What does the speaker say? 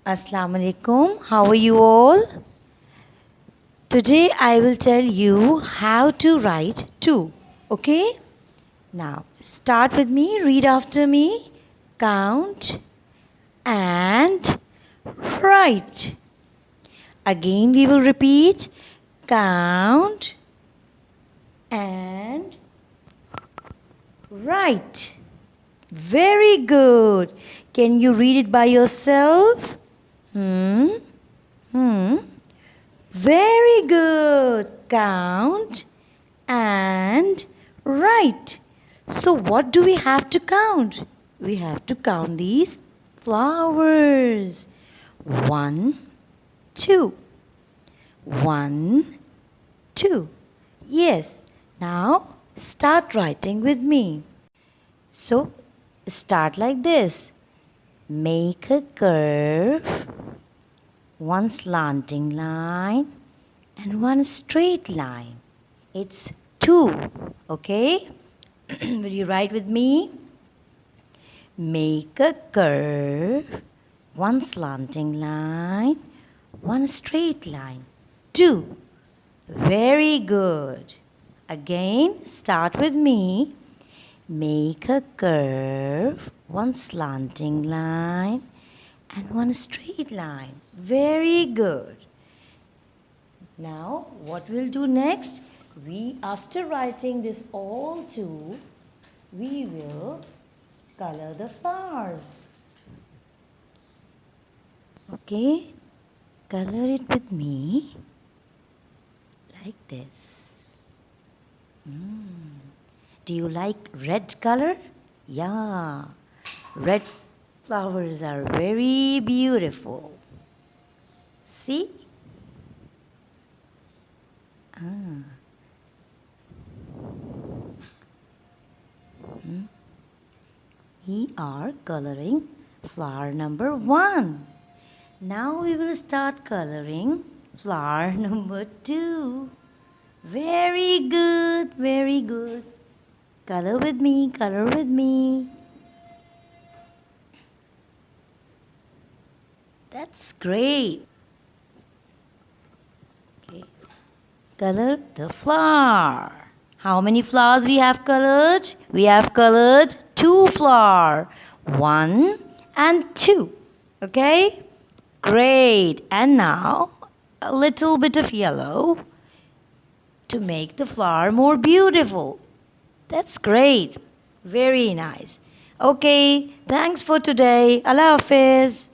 Assalamu alaikum. How are you all? Today I will tell you how to write two. Okay? Now start with me. Read after me. Count and write. Again we will repeat. Count and write. Very good. Can you read it by yourself? Very good. Count and write. So what do we have to count? We have to count these flowers. 1, 2. 1, 2. Yes. Now start writing with me. So start like this. Make a curve, one slanting line and one straight line. It's 2, okay? Will you write with me? Make a curve, one slanting line, one straight line. 2. Very good. Again, start with me. Make a curve, one slanting line and one straight line. Very good. Now, what we'll do next? After writing this all two, we will color the flowers. Okay? Color it with me like this. Do you like red color? Yeah, red flowers are very beautiful. See? We are coloring flower number 1. Now we will start coloring flower number 2. Very good, very good. Color with me, color with me. That's great. Okay. Color the flower. How many flowers we have colored? We have colored 2 flowers. 1 and 2. Okay? Great. And now a little bit of yellow to make the flower more beautiful. That's great. Very nice. Okay, thanks for today. Allah Hafiz.